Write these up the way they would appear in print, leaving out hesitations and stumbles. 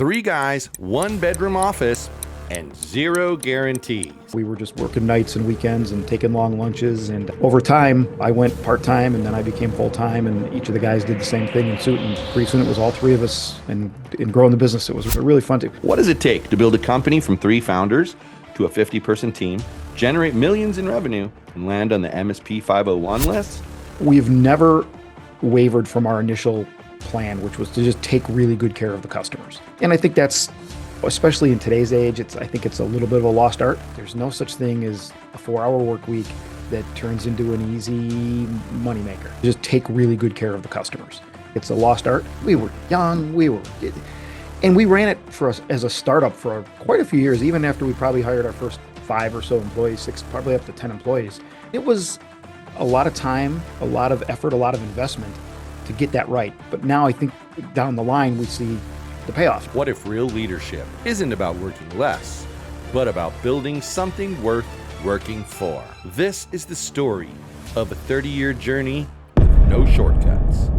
3 guys, 1 bedroom office, and 0 guarantees. We were just working nights and weekends and taking long lunches. And over time, I went part-time and then I became full-time, and each of the guys did the same thing in suit. And pretty soon it was all 3 of us. And in growing the business, it was really fun. What does it take to build a company from 3 founders to a 50-person team, generate millions in revenue, and land on the MSP 501 list? We've never wavered from our initial plan, which was to just take really good care of the customers. And I think that's, especially in today's age, I think it's a little bit of a lost art. There's no such thing as a 4-hour work week that turns into an easy moneymaker. Just take really good care of the customers. It's a lost art. We were young, and we ran it for us as a startup for quite a few years, even after we probably hired our first 5 or so employees, 6, probably up to 10 employees. It was a lot of time, a lot of effort, a lot of investment to get that right. But now I think down the line, we see the payoff. What if real leadership isn't about working less, but about building something worth working for? This is the story of a 30-year journey with no shortcuts.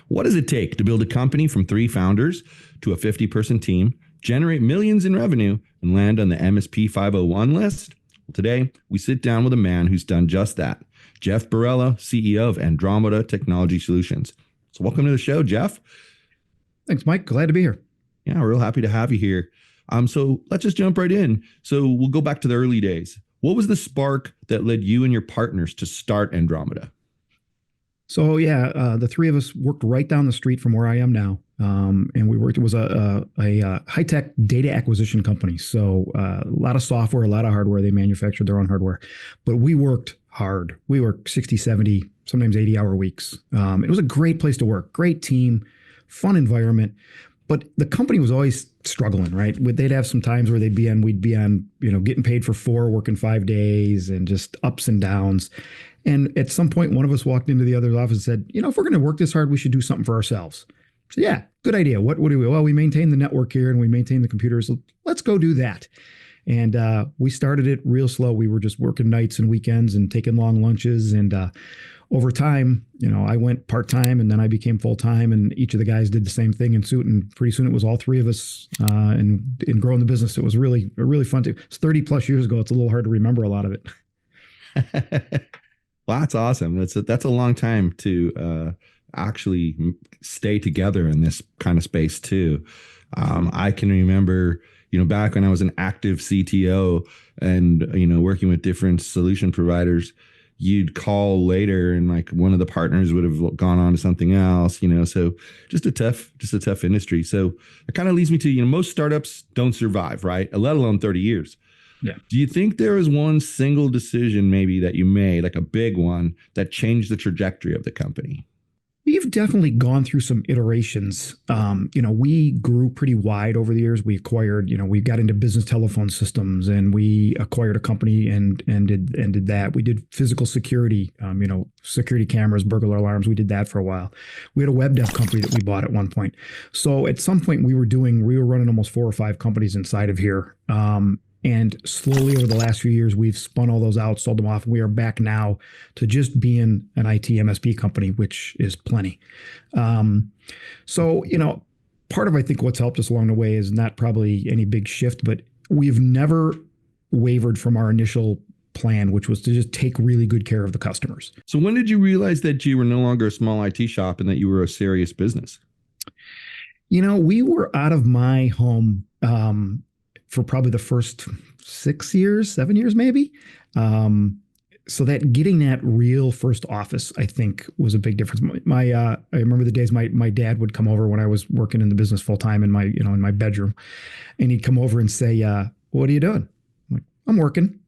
What does it take to build a company from 3 founders to a 50-person team, generate millions in revenue, and land on the MSP 501 list? Well, today, we sit down with a man who's done just that. Jeff Borello, CEO of Andromeda Technology Solutions. So welcome to the show, Jeff. Thanks, Mike. Glad to be here. Yeah, real happy to have you here. So let's just jump right in. So we'll go back to the early days. What was the spark that led you and your partners to start Andromeda? So the 3 of us worked right down the street from where I am now. And we worked, it was a high-tech data acquisition company. So a lot of software, a lot of hardware. They manufactured their own hardware. But we worked hard. We worked 60, 70, sometimes 80-hour weeks. It was a great place to work, great team, fun environment. But the company was always struggling, right? They'd have some times where we'd be on, getting paid for 4, working 5 days, and just ups and downs. And at some point, one of us walked into the other's office and said, if we're going to work this hard, we should do something for ourselves. So yeah, good idea. What do we? Well, we maintain the network here and we maintain the computers. So let's go do that. And we started it real slow. We were just working nights and weekends and taking long lunches. And over time, I went part-time and then I became full-time, and each of the guys did the same thing in suit. And pretty soon it was all 3 of us. And in growing the business, it was really fun too. It's 30 plus years ago. It's a little hard to remember a lot of it. Well, that's awesome. That's a long time to actually stay together in this kind of space too. I can remember, back when I was an active CTO and, working with different solution providers, you'd call later and like one of the partners would have gone on to something else, so just a tough industry. So it kind of leads me to, most startups don't survive, right? Let alone 30 years. Yeah. Do you think there was one single decision maybe that you made, like a big one, that changed the trajectory of the company? We've definitely gone through some iterations. We grew pretty wide over the years. We acquired, we got into business telephone systems, and we acquired a company and did that. We did physical security, security cameras, burglar alarms. We did that for a while. We had a web dev company that we bought at one point. So at some point we were running almost 4 or 5 companies inside of here. And slowly over the last few years, we've spun all those out, sold them off, and we are back now to just being an IT MSP company, which is plenty. So, part of, I think, what's helped us along the way is not probably any big shift, but we've never wavered from our initial plan, which was to just take really good care of the customers. So when did you realize that you were no longer a small IT shop and that you were a serious business? We were out of my home for probably the first 7 years, maybe. So that getting that real first office, I think, was a big difference. I remember the days my dad would come over when I was working in the business full time in my bedroom, and he'd come over and say, "What are you doing?" I'm like, "I'm working."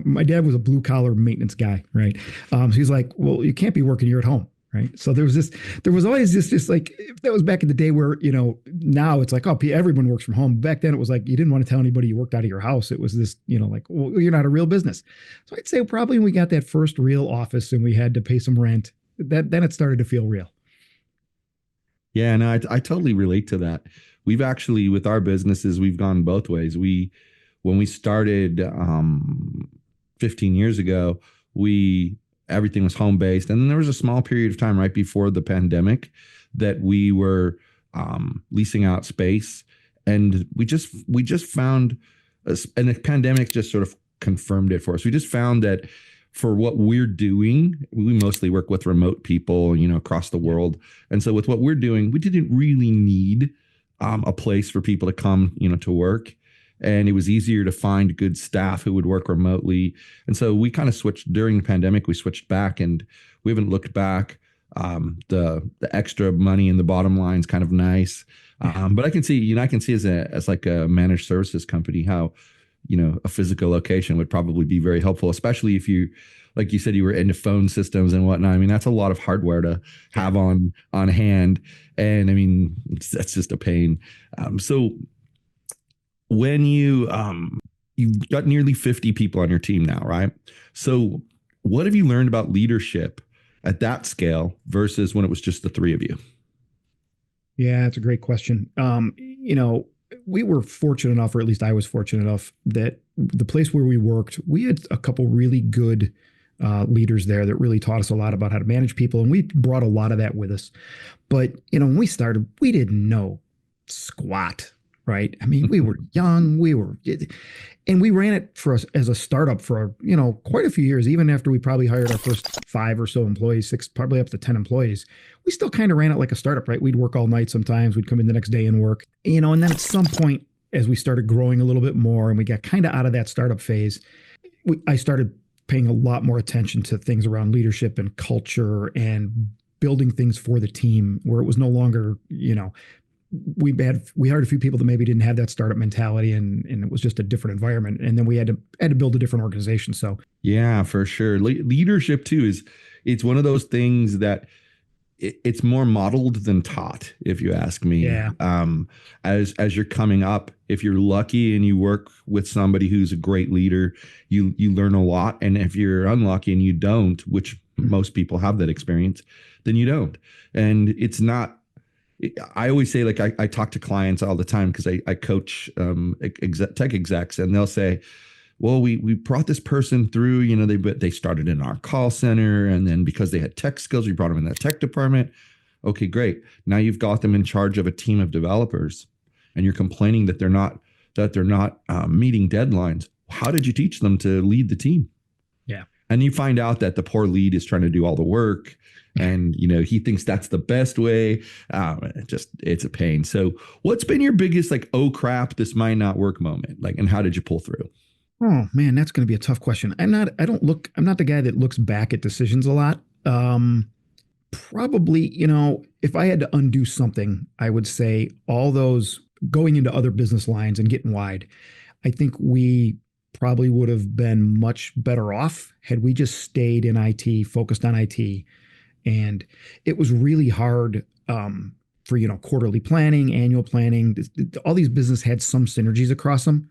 My dad was a blue collar maintenance guy, right? So he's like, "Well, you can't be working. You're at home." Right. So there was always this like, if that was back in the day where, now it's like, oh, everyone works from home. Back then it was like, you didn't want to tell anybody you worked out of your house. It was this, like, well, you're not a real business. So I'd say probably when we got that first real office and we had to pay some rent, then it started to feel real. Yeah, no, I totally relate to that. We've actually, with our businesses, we've gone both ways. When we started 15 years ago, everything was home based. And then there was a small period of time right before the pandemic that we were leasing out space. And we just found, and the pandemic just sort of confirmed it for us. We just found that for what we're doing, we mostly work with remote people, across the world. And so with what we're doing, we didn't really need a place for people to come, to work. And it was easier to find good staff who would work remotely. And so we kind of switched during the pandemic. We switched back, and we haven't looked back. The extra money in the bottom line is kind of nice. But I can see, as like a managed services company, how, a physical location would probably be very helpful, especially if you, like you said, you were into phone systems and whatnot. I mean, that's a lot of hardware to have on hand. And I mean, that's just a pain. So when you've got nearly 50 people on your team now, right? So what have you learned about leadership at that scale versus when it was just the three of you? Yeah, that's a great question. We were fortunate enough, or at least I was fortunate enough, that the place where we worked, we had a couple really good leaders there that really taught us a lot about how to manage people. And we brought a lot of that with us. But, when we started, we didn't know squat, right? I mean, we were young, and we ran it for us as a startup for, quite a few years, even after we probably hired our first 5 or so employees, 6, probably up to 10 employees. We still kind of ran it like a startup, right? We'd work all night sometimes. We'd come in the next day and work, and then at some point, as we started growing a little bit more and we got kind of out of that startup phase, I started paying a lot more attention to things around leadership and culture and building things for the team, where it was no longer, we hired a few people that maybe didn't have that startup mentality, and it was just a different environment. And then we had to build a different organization. So yeah, for sure. Leadership too it's one of those things that it's more modeled than taught, if you ask me. Yeah. As you're coming up, if you're lucky and you work with somebody who's a great leader, you learn a lot. And if you're unlucky and you don't, which most people have that experience, then you don't. And it's not. I always say, like, I talk to clients all the time because I coach tech execs, and they'll say, well, we brought this person through, they started in our call center, and then because they had tech skills, we brought them in the tech department. Okay, great. Now you've got them in charge of a team of developers, and you're complaining that they're not meeting deadlines. How did you teach them to lead the team? Yeah. And you find out that the poor lead is trying to do all the work, and he thinks that's the best way. It's a pain. So what's been your biggest, like, oh crap, this might not work moment? Like, and how did you pull through? Oh man, that's going to be a tough question. I'm not the guy that looks back at decisions a lot. Probably, if I had to undo something, I would say all those going into other business lines and getting wide. I think we probably would have been much better off had we just stayed in IT, focused on IT. And it was really hard for, quarterly planning, annual planning. All these businesses had some synergies across them.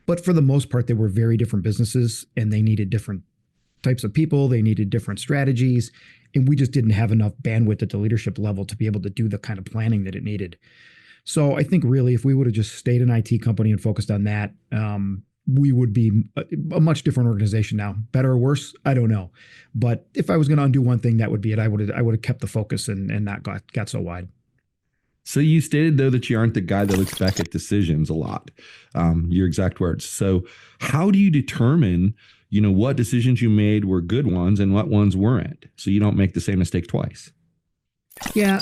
But for the most part, they were very different businesses, and they needed different types of people. They needed different strategies. And we just didn't have enough bandwidth at the leadership level to be able to do the kind of planning that it needed. So I think really, if we would have just stayed an IT company and focused on that, we would be a much different organization now. Better or worse, I don't know. But if I was going to undo one thing, that would be it. I would have kept the focus and not got so wide. So you stated, though, that you aren't the guy that looks back at decisions a lot, your exact words. So how do you determine, what decisions you made were good ones and what ones weren't, so you don't make the same mistake twice? Yeah,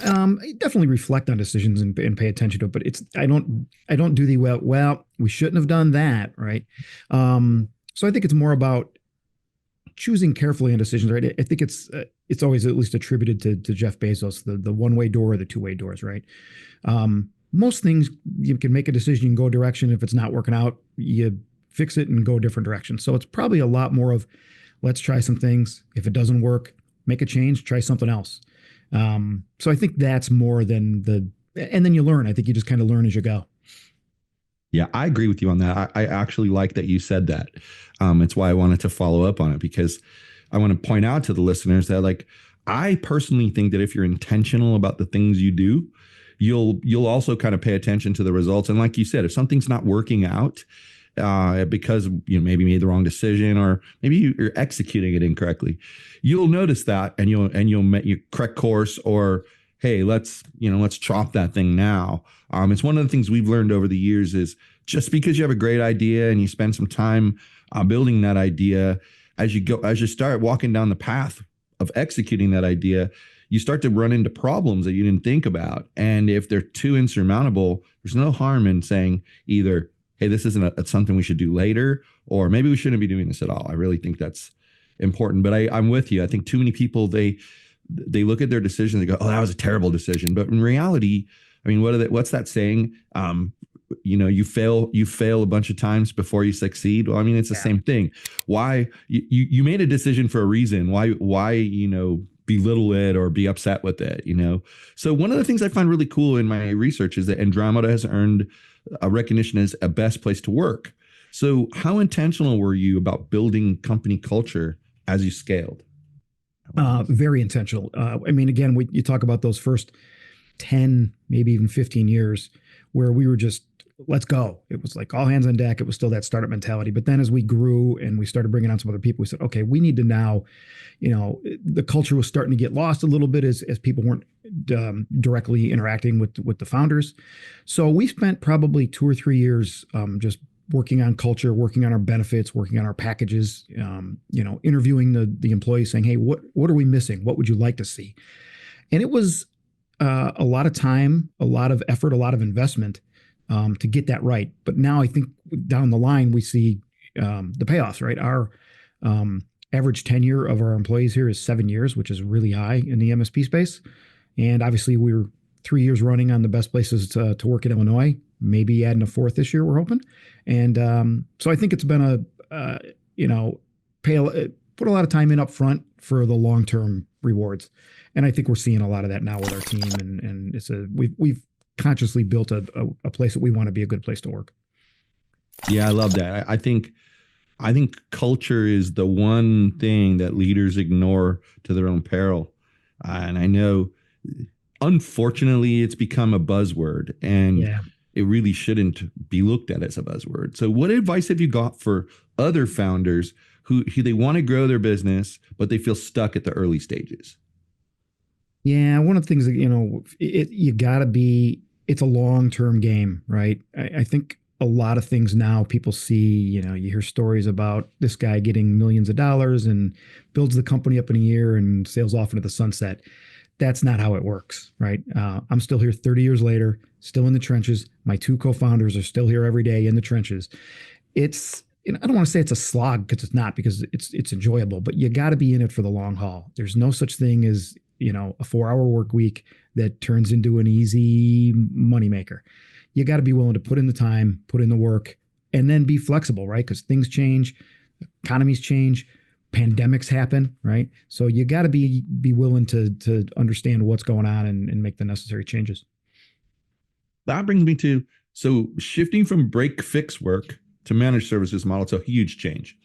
definitely reflect on decisions and pay attention to it. But I don't do the well, we shouldn't have done that, right? So I think it's more about choosing carefully on decisions, right? I think it's always at least attributed to Jeff Bezos, the one-way door or the two-way doors, right? Most things you can make a decision, you can go a direction. If it's not working out, you fix it and go a different direction. So it's probably a lot more of, let's try some things. If it doesn't work, make a change, try something else. So I think that's more than and then you learn. I think you just kind of learn as you go. Yeah, I agree with you on that. I actually like that you said that. It's why I wanted to follow up on it, because I want to point out to the listeners that, like, I personally think that if you're intentional about the things you do, you'll also kind of pay attention to the results. And like you said, if something's not working out because you maybe made the wrong decision, or maybe you're executing it incorrectly, you'll notice that, and you'll correct course, or hey, let's chop that thing now. It's one of the things we've learned over the years is just because you have a great idea and you spend some time building that idea, as you start walking down the path of executing that idea, you start to run into problems that you didn't think about. And if they're too insurmountable, there's no harm in saying either, hey, this isn't something we should do later, or maybe we shouldn't be doing this at all. I really think that's important. But I'm with you. I think too many people, they look at their decision, they go, oh, that was a terrible decision. But in reality, I mean, what's that saying? You fail a bunch of times before you succeed. Well, I mean, it's the same thing. Why you made a decision for a reason. Why belittle it or be upset with it, So one of the things I find really cool in my research is that Andromeda has earned a recognition as a best place to work. So how intentional were you about building company culture as you scaled? Very intentional. I mean, again, you talk about those first 10, maybe even 15 years where we were just, let's go. It was like all hands on deck. It was still that startup mentality. But then as we grew and we started bringing on some other people, we said, okay, we need to now, the culture was starting to get lost a little bit as people weren't directly interacting with the founders. So we spent probably 2 or 3 years just working on culture, working on our benefits, working on our packages, interviewing the employees, saying, hey, what are we missing? What would you like to see? And it was a lot of time, a lot of effort, a lot of investment to get that right. But now I think down the line, we see the payoffs, right? Our average tenure of our employees here is 7 years, which is really high in the MSP space. And obviously we're 3 years running on the best places to work in Illinois, maybe adding a fourth this year, we're hoping. And so I think it's been put a lot of time in up front for the long-term rewards. And I think we're seeing a lot of that now with our team. And we've consciously built a place that we want to be a good place to work. Yeah, I love that. I think culture is the one thing that leaders ignore to their own peril. And I know, unfortunately, it's become a buzzword, and it really shouldn't be looked at as a buzzword. So what advice have you got for other founders who they want to grow their business, but they feel stuck at the early stages? Yeah, one of the things that, you got to be, it's a long-term game, right? I think a lot of things now people see, you hear stories about this guy getting millions of dollars and builds the company up in a year and sails off into the sunset. That's not how it works, right? I'm still here 30 years later, still in the trenches. My 2 co-founders are still here every day in the trenches. It's, I don't want to say it's a slog, because it's not, because it's enjoyable, but you got to be in it for the long haul. There's no such thing as, a 4-hour work week that turns into an easy moneymaker. You got to be willing to put in the time, put in the work, and then be flexible, right? Because things change, economies change, pandemics happen, right? So you got to be willing to understand what's going on and make the necessary changes. That brings me to, so shifting from break fix work to managed services model, it's a huge change.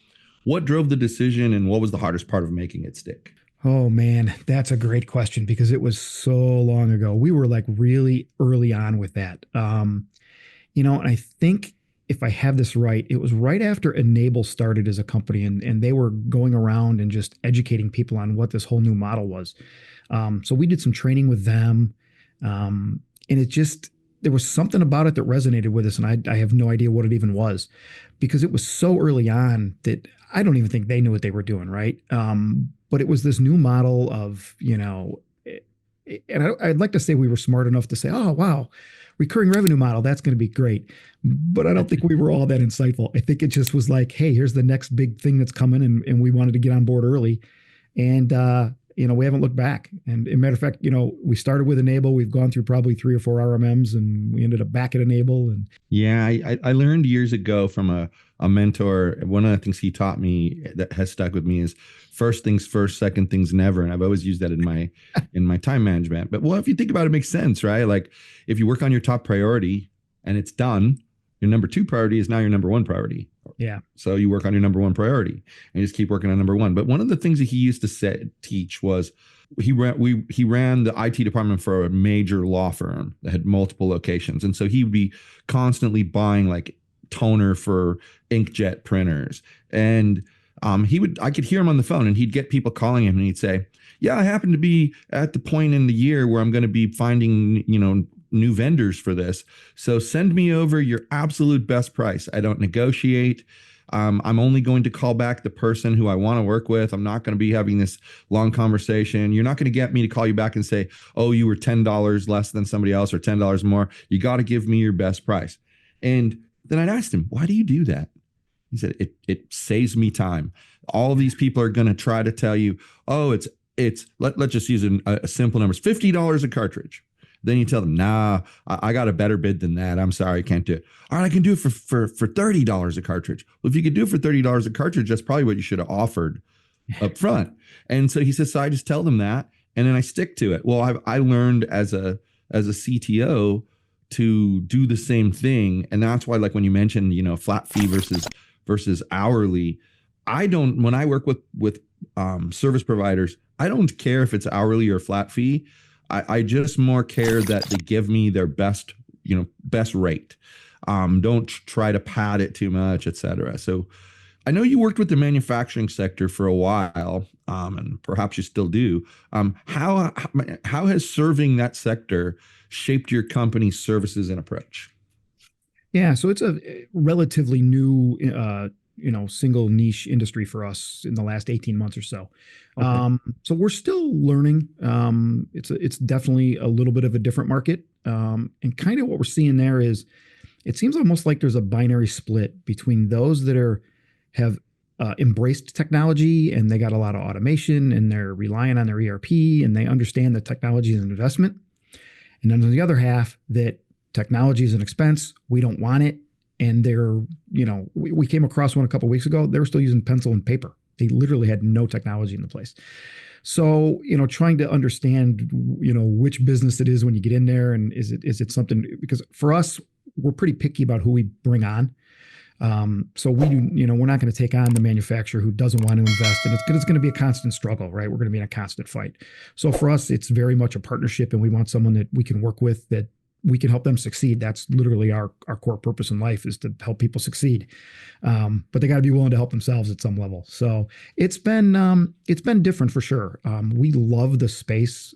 What drove the decision, and what was the hardest part of making it stick? Oh man, that's a great question, because it was so long ago. We were like really early on with that. And I think if I have this right, it was right after Enable started as a company, and they were going around and just educating people on what this whole new model was. So we did some training with them. And there was something about it that resonated with us. And I have no idea what it even was, because it was so early on that I don't even think they knew what they were doing, right? But it was this new model of, and I'd like to say we were smart enough to say, oh, wow, recurring revenue model, that's going to be great. But I don't think we were all that insightful. I think it just was like, hey, here's the next big thing that's coming. And we wanted to get on board early. And, we haven't looked back. And as a matter of fact, we started with Enable. We've gone through probably 3 or 4 RMMs, and we ended up back at Enable. And yeah, I learned years ago from a mentor. One of the things he taught me that has stuck with me is first things first, second things never. And I've always used that in my time management. But if you think about it, it makes sense, right? Like if you work on your top priority and it's done, your number 2 priority is now your number 1 priority. Yeah. So you work on your number 1 priority and you just keep working on number 1. But one of the things that he used to teach was he ran the IT department for a major law firm that had multiple locations. And so he would be constantly buying like toner for inkjet printers. And I could hear him on the phone, and he'd get people calling him, and he'd say, yeah, I happen to be at the point in the year where I'm going to be finding, new vendors for this. So send me over your absolute best price. I don't negotiate. I'm only going to call back the person who I want to work with. I'm not going to be having this long conversation. You're not going to get me to call you back and say, oh, you were $10 less than somebody else or $10 more. You got to give me your best price. And then I'd asked him, why do you do that? He said, it saves me time. All of these people are going to try to tell you, oh, let's just use a simple number. It's $50 a cartridge. Then you tell them, nah, I got a better bid than that. I'm sorry, I can't do it. All right, I can do it for $30 a cartridge. Well, if you could do it for $30 a cartridge, that's probably what you should have offered up front. And so he says, so I just tell them that, and then I stick to it. Well, I learned as a CTO to do the same thing. And that's why, like when you mentioned, flat fee versus hourly, when I work with service providers, I don't care if it's hourly or flat fee. I just more care that they give me their best rate. Don't try to pad it too much, et cetera. So I know you worked with the manufacturing sector for a while, and perhaps you still do. How has serving that sector shaped your company's services and approach? Yeah, so it's a relatively new, single niche industry for us in the last 18 months or so. Okay. So we're still learning. It's definitely a little bit of a different market. And kind of what we're seeing there is it seems almost like there's a binary split between those that have embraced technology and they got a lot of automation and they're relying on their ERP and they understand that technology is an investment. And then on the other half, that technology is an expense. We don't want it. And they're, we came across one a couple of weeks ago. They were still using pencil and paper. They literally had no technology in the place. So, trying to understand, which business it is when you get in there, and is it something, because for us, we're pretty picky about who we bring on. So we do, we're not going to take on the manufacturer who doesn't want to invest, and it's going to be a constant struggle, right? We're going to be in a constant fight. So for us, it's very much a partnership, and we want someone that we can work with, that we can help them succeed. That's literally our core purpose in life, is to help people succeed. But they got to be willing to help themselves at some level. So it's been different for sure. We love the space.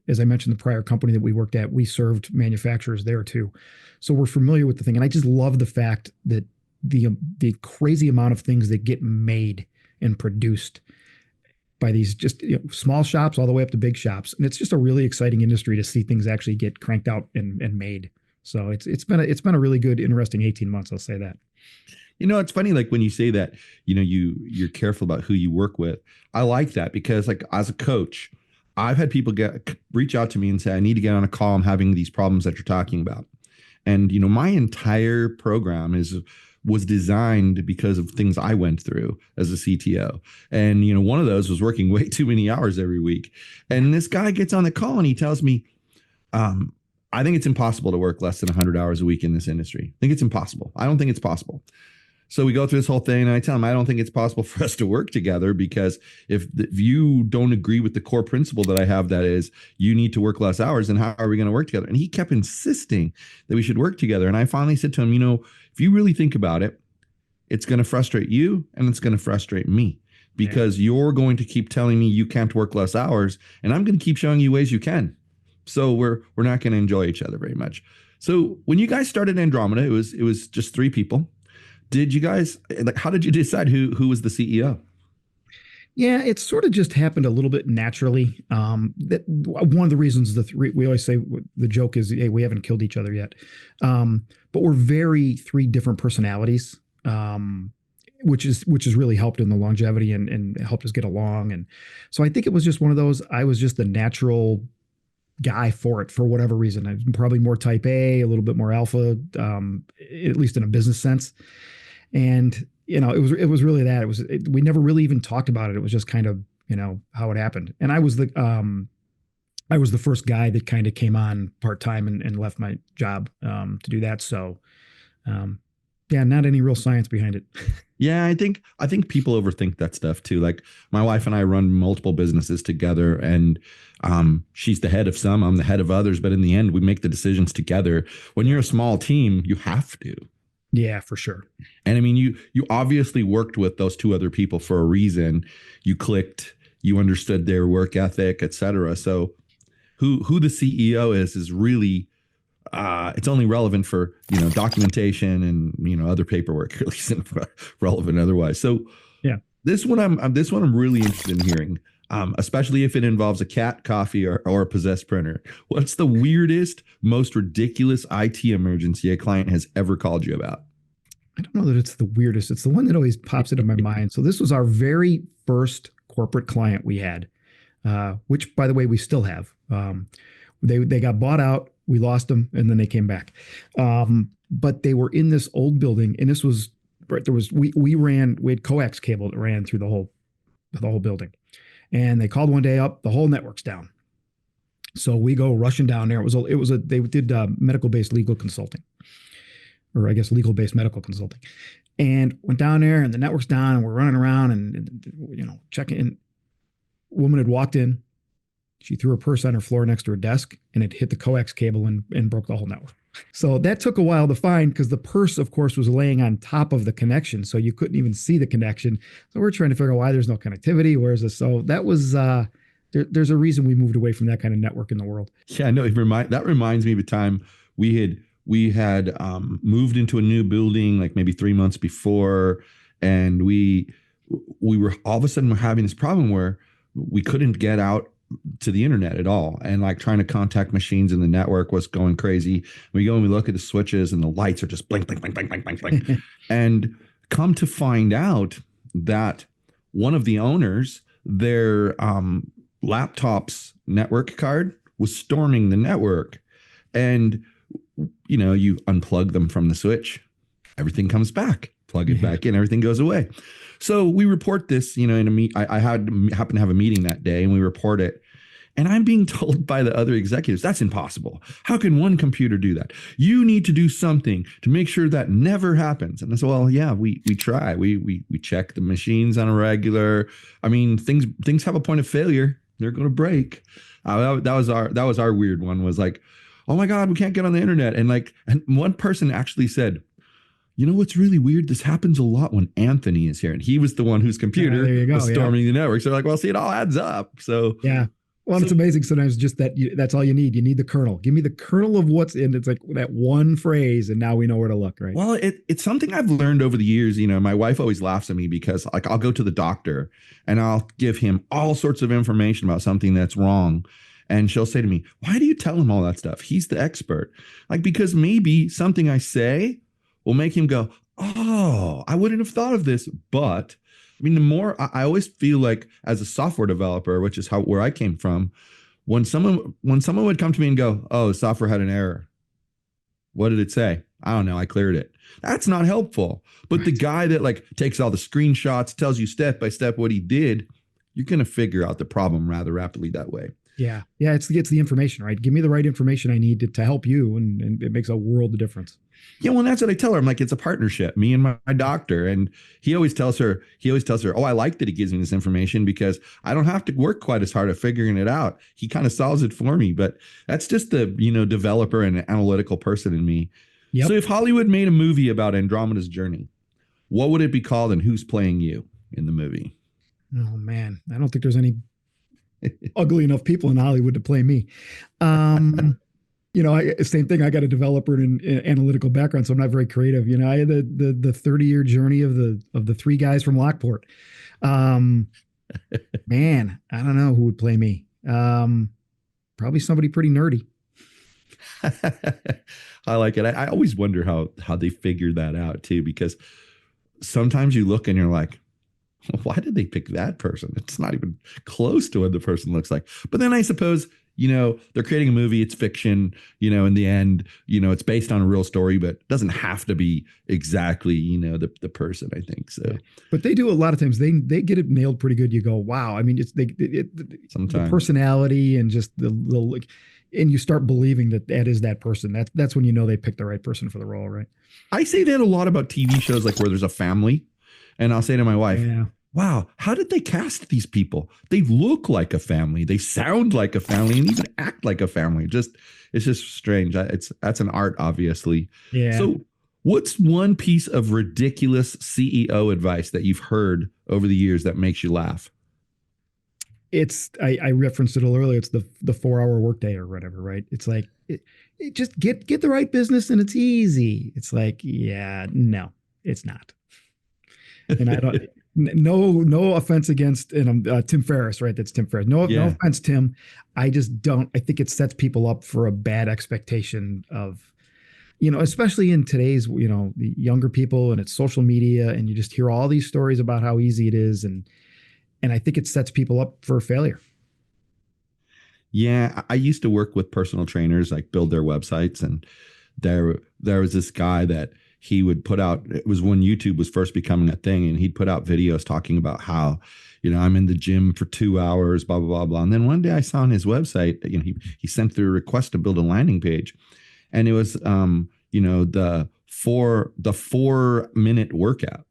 As I mentioned, the prior company that we worked at, we served manufacturers there too. So we're familiar with the thing. And I just love the fact that the crazy amount of things that get made and produced by these just small shops all the way up to big shops. And it's just a really exciting industry to see things actually get cranked out and made. So it's been a really good, interesting 18 months. I'll say that. It's funny, like when you say that, you're careful about who you work with. I like that because, like, as a coach, I've had people reach out to me and say, I need to get on a call. I'm having these problems that you're talking about. And, my entire program was designed because of things I went through as a CTO. And, one of those was working way too many hours every week. And this guy gets on the call and he tells me, I think it's impossible to work less than 100 hours a week in this industry. I think it's impossible. I don't think it's possible. So we go through this whole thing and I tell him, I don't think it's possible for us to work together, because if you don't agree with the core principle that I have, that is, you need to work less hours, then how are we going to work together? And he kept insisting that we should work together. And I finally said to him, if you really think about it, it's going to frustrate you and it's going to frustrate me, because you're going to keep telling me you can't work less hours, and I'm going to keep showing you ways you can. So we're not going to enjoy each other very much. So when you guys started Andromeda, it was just 3 people. Did you guys, how did you decide who was the CEO? Yeah, it sort of just happened a little bit naturally. That one of the reasons we always say, the joke is, hey, we haven't killed each other yet. But we're 3 different personalities, which has really helped in the longevity and helped us get along. And so I think it was just one of those, I was just the natural guy for it for whatever reason. I'm probably more type A, a little bit more alpha, at least in a business sense. And, it was really that. We never really even talked about it. It was just kind of, how it happened. And I was the first guy that kind of came on part-time and left my job to do that. So, not any real science behind it. Yeah, I think people overthink that stuff too. Like, my wife and I run multiple businesses together, and she's the head of some, I'm the head of others. But in the end, we make the decisions together. When you're a small team, you have to. Yeah, for sure. And I mean, you obviously worked with those two other people for a reason. You clicked, you understood their work ethic, et cetera. So who the CEO is really it's only relevant for, documentation and, other paperwork, at least relevant otherwise. So Yeah. this one I'm really interested in hearing, especially if it involves a cat, coffee, or a possessed printer. What's the weirdest, most ridiculous IT emergency a client has ever called you about? I don't know that it's the weirdest. It's the one that always pops into my mind. So this was our very first corporate client we had, which, by the way, we still have. They got bought out. We lost them, and then they came back. But they were in this old building, and this was right. There was we had coax cable that ran through the whole building, and they called one day up, the whole network's down. So we go rushing down there. They did medical based legal consulting, or I guess legal based medical consulting, and went down there, and the network's down, and we're running around and checking in. Woman had walked in. She threw her purse on her floor next to her desk, and it hit the coax cable and broke the whole network. So that took a while to find, because the purse, of course, was laying on top of the connection, so you couldn't even see the connection. So we're trying to figure out why there's no connectivity. Where's this? So that was there's a reason we moved away from that kind of network in the world. Yeah, no, that reminds me of a time we had moved into a new building like maybe 3 months before, and we were all of a sudden we're having this problem where we couldn't get out to the internet at all, and like trying to contact machines in the network was going crazy. We go and we look at the switches, and the lights are just blink, blink, blink, blink, blink, blink, blink. And come to find out that one of the owners, their laptop's network card was storming the network, and you unplug them from the switch, everything comes back, plug it back in, everything goes away. So we report this, in a I happened to have a meeting that day, and we report it. And I'm being told by the other executives, that's impossible. How can one computer do that? You need to do something to make sure that never happens. And I said, well, yeah, we try. We check the machines on a regular. I mean, things have a point of failure. They're going to break. That was our weird one, was like, oh my God, we can't get on the internet. And one person actually said, you know what's really weird? This happens a lot when Anthony is here, and he was the one whose computer was storming the network. So they're like, well, see, it all adds up. So yeah. Well, it's amazing sometimes just that's all you need. You need the kernel. Give me the kernel of what's in. It's like that one phrase, and now we know where to look, right? Well, it's something I've learned over the years. My wife always laughs at me because I'll go to the doctor and I'll give him all sorts of information about something that's wrong. And she'll say to me, why do you tell him all that stuff? He's the expert. Because maybe something I say will make him go, oh, I wouldn't have thought of this. But I mean, the more I always feel like, as a software developer, which is where I came from, when someone would come to me and go, oh, the software had an error. What did it say? I don't know. I cleared it. That's not helpful. But the guy that takes all the screenshots, tells you step by step what he did, you're going to figure out the problem rather rapidly that way. Yeah. Yeah. It's the information, right? Give me the right information I need to help you. And it makes a world of difference. Yeah. Well, that's what I tell her. I'm like, it's a partnership, me and my doctor. And he always tells her, oh, I like that he gives me this information because I don't have to work quite as hard at figuring it out. He kind of solves it for me. But that's just the, developer and analytical person in me. Yep. So if Hollywood made a movie about Andromeda's journey, what would it be called, and who's playing you in the movie? Oh, man. I don't think there's any ugly enough people in Hollywood to play me. Same thing. I got a developer and analytical background, so I'm not very creative. I had the 30-year journey of the three guys from Lockport. Man, I don't know who would play me. Probably somebody pretty nerdy. I like it. I always wonder how they figured that out too, because sometimes you look and you're like, why did they pick that person? It's not even close to what the person looks like. But then I suppose, they're creating a movie. It's fiction, in the end, it's based on a real story, but it doesn't have to be exactly, the person, I think. So, yeah. But they do a lot of times. They get it nailed pretty good. You go, wow. I mean, it's the personality and just the and you start believing that is that person. That's when they picked the right person for the role, right? I say that a lot about TV shows, where there's a family. And I'll say to my wife, wow, how did they cast these people? They look like a family. They sound like a family, and even act like a family. It's just strange. That's an art, obviously. Yeah. So What's one piece of ridiculous CEO advice that you've heard over the years that makes you laugh? I referenced it a little earlier. It's the 4 hour workday or whatever, right? It's like it just get the right business and it's easy. It's like, yeah, no, it's not. And I don't. No offense against, and I'm Tim Ferriss, right? That's Tim Ferriss. No offense, Tim. I just don't. I think it sets people up for a bad expectation of, especially in today's, the younger people, and it's social media, and you just hear all these stories about how easy it is, and I think it sets people up for failure. Yeah, I used to work with personal trainers, like build their websites, and there was this guy that he would put out. It was when YouTube was first becoming a thing, and he'd put out videos talking about how, I'm in the gym for 2 hours, blah blah blah blah. And then one day I saw on his website, he sent through a request to build a landing page, and it was the 4 minute workout.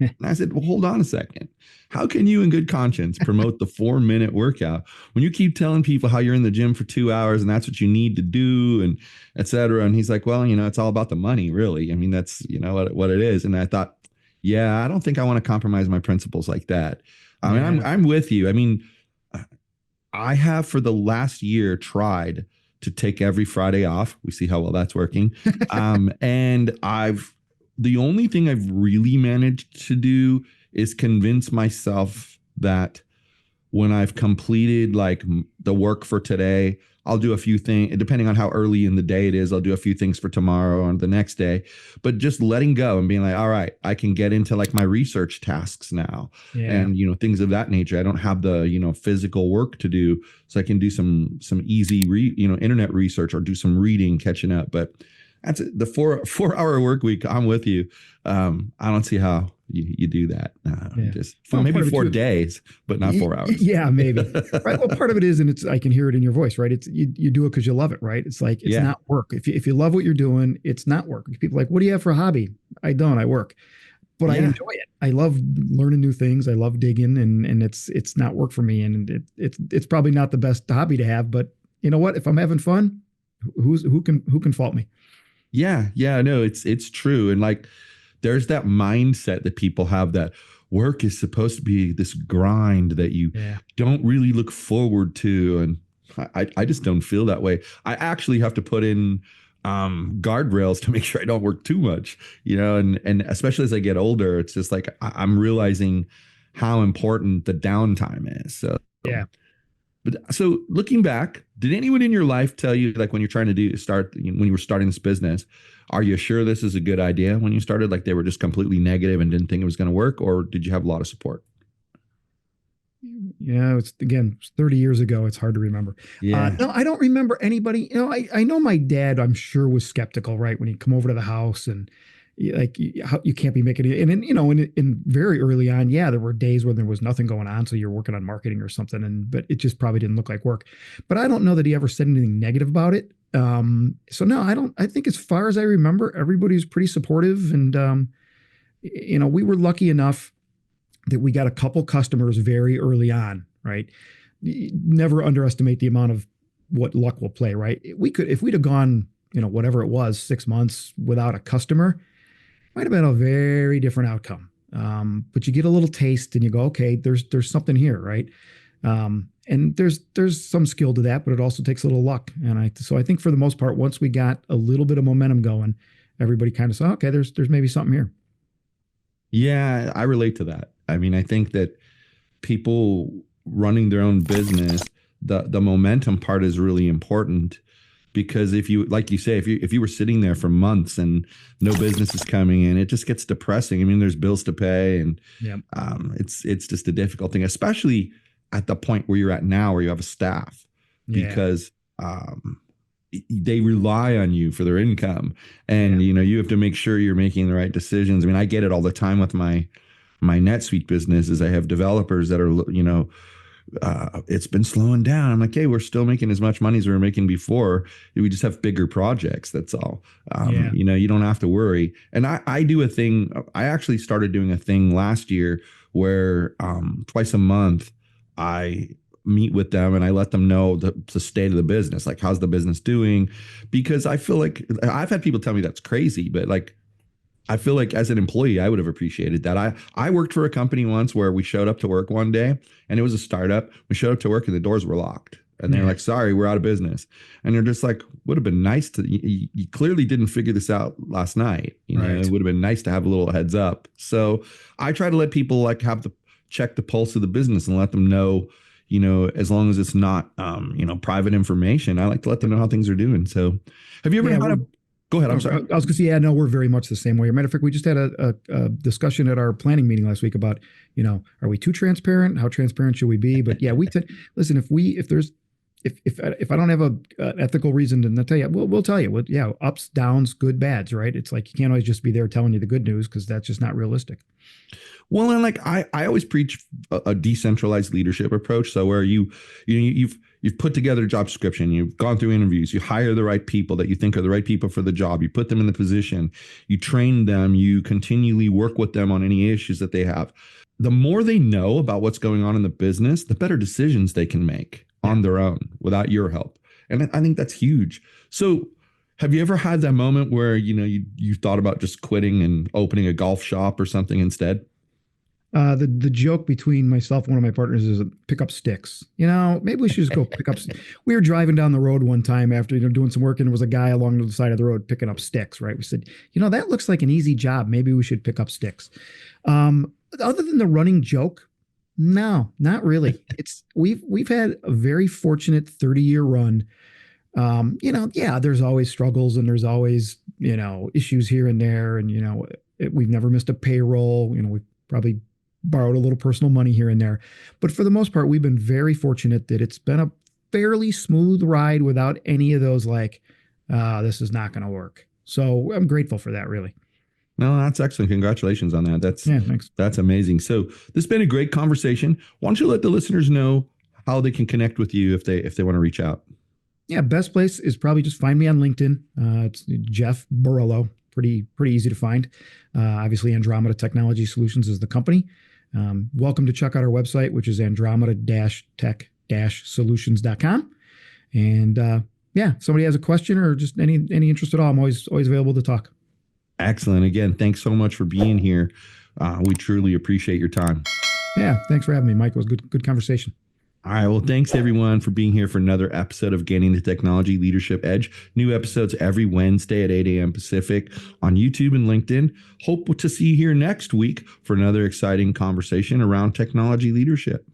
And I said, well, hold on a second. How can you in good conscience promote the 4 minute workout when you keep telling people how you're in the gym for 2 hours and that's what you need to do, and et cetera? And he's like, well, it's all about the money, really. I mean, that's, what it is. And I thought, yeah, I don't think I want to compromise my principles like that. I mean, I'm with you. I mean, I have for the last year tried to take every Friday off. We see how well that's working. And the only thing I've really managed to do is convince myself that when I've completed like the work for today, I'll do a few things, depending on how early in the day it is, I'll do a few things for tomorrow or the next day, but just letting go and being like, all right, I can get into like my research tasks now, and, things of that nature. I don't have the, physical work to do. So I can do some easy, internet research or do some reading, catching up. But that's it. The 4 hour work week. I'm with you. I don't see how you do that. Just maybe 4 days, but not 4 hours. Yeah, maybe. Right. Well, part of it is, and I can hear it in your voice, right? It's you do it because you love it, right? It's like, it's not work. If you love what you're doing, it's not work. People are like, what do you have for a hobby? I don't. I work, but I enjoy it. I love learning new things. I love digging, and it's not work for me. And it's probably not the best hobby to have, but you know what? If I'm having fun, who can fault me? Yeah, no, it's true. And like, there's that mindset that people have that work is supposed to be this grind that you don't really look forward to. And I just don't feel that way. I actually have to put in guardrails to make sure I don't work too much, and especially as I get older, it's just like I'm realizing how important the downtime is. So yeah. But so looking back, did anyone in your life tell you, like when you're trying to when you were starting this business, are you sure this is a good idea when you started? Like they were just completely negative and didn't think it was going to work, or did you have a lot of support? Yeah, it's 30 years ago. It's hard to remember. Yeah. No, I don't remember anybody. I know my dad, I'm sure, was skeptical, right? When he'd come over to the house and like, you can't be making it. And then, in very early on, there were days when there was nothing going on. So you're working on marketing or something, but it just probably didn't look like work. But I don't know that he ever said anything negative about it. So no, I think as far as I remember, everybody was pretty supportive. And, we were lucky enough that we got a couple customers very early on, right? Never underestimate the amount of what luck will play, right? If we'd have gone, whatever it was, 6 months without a customer, might have been a very different outcome. But you get a little taste and you go, okay, there's something here, right? And there's some skill to that, but it also takes a little luck. And so I think for the most part, once we got a little bit of momentum going, everybody kind of saw, okay, there's maybe something here. Yeah, I relate to that. I mean, I think that people running their own business, the momentum part is really important. Because if you, like you say, if you were sitting there for months and no business is coming in, it just gets depressing. I mean, there's bills to pay, and it's just a difficult thing, especially at the point where you're at now, where you have a staff, because they rely on you for their income, and you have to make sure you're making the right decisions. I mean, I get it all the time with my NetSuite business. Is I have developers that are it's been slowing down. I'm like, hey, we're still making as much money as we were making before. We just have bigger projects. That's all. You don't have to worry. And I do a thing. I actually started doing a thing last year where twice a month I meet with them and I let them know the state of the business. Like, how's the business doing? Because I feel like I've had people tell me that's crazy, but like, I feel like as an employee, I would have appreciated that. I worked for a company once where we showed up to work one day, and it was a startup. We showed up to work and the doors were locked. And they're like, sorry, we're out of business. And you're just like, would have been nice to, you clearly didn't figure this out last night. You know, Right. it would have been nice to have a little heads up. So I try to let people like have to check the pulse of the business and let them know, you know, as long as it's not, you know, private information, I like to let them know how things are doing. So have you ever had a, go ahead. I'm sorry. I was going to say, yeah, no, we're very much the same way. Matter of fact, we just had a discussion at our planning meeting last week about, you know, are we too transparent? How transparent should we be? But yeah, listen, if I don't have an ethical reason to tell you, we'll tell you. Yeah, ups, downs, good, bads, right? It's like you can't always just be there telling you the good news because that's just not realistic. Well, and like I always preach a decentralized leadership approach. So where you've put together a job description, you've gone through interviews, you hire the right people that you think are the right people for the job, you put them in the position, you train them, you continually work with them on any issues that they have. The more they know about what's going on in the business, the better decisions they can make on their own without your help. And I think that's huge. So have you ever had that moment where, you know, you thought about just quitting and opening a golf shop or something instead? The joke between myself and one of my partners is pick up sticks. You know, maybe we should just go pick up. We were driving down the road one time after, you know, doing some work, and there was a guy along the side of the road picking up sticks. Right? We said, you know, that looks like an easy job. Maybe we should pick up sticks. Other than the running joke, no, not really. We've had a very fortunate 30-year run. You know, yeah, there's always struggles and there's always, you know, issues here and there, and you know, we've never missed a payroll. You know, we probably borrowed a little personal money here and there. But for the most part, we've been very fortunate that it's been a fairly smooth ride without any of those like, this is not going to work. So I'm grateful for that, really. No, that's excellent. Congratulations on that. Thanks. That's amazing. So this has been a great conversation. Why don't you let the listeners know how they can connect with you if they want to reach out? Yeah, best place is probably just find me on LinkedIn. It's Jeff Borello. Pretty easy to find. Obviously, Andromeda Technology Solutions is the company. Welcome to check out our website, which is andromeda-tech-solutions.com. And yeah, if somebody has a question or just any interest at all, I'm always available to talk. Excellent. Again, thanks so much for being here. We truly appreciate your time. Yeah, thanks for having me, Mike. It was good conversation. All right. Well, thanks everyone for being here for another episode of Gaining the Technology Leadership Edge. New episodes every Wednesday at 8 a.m. Pacific on YouTube and LinkedIn. Hope to see you here next week for another exciting conversation around technology leadership.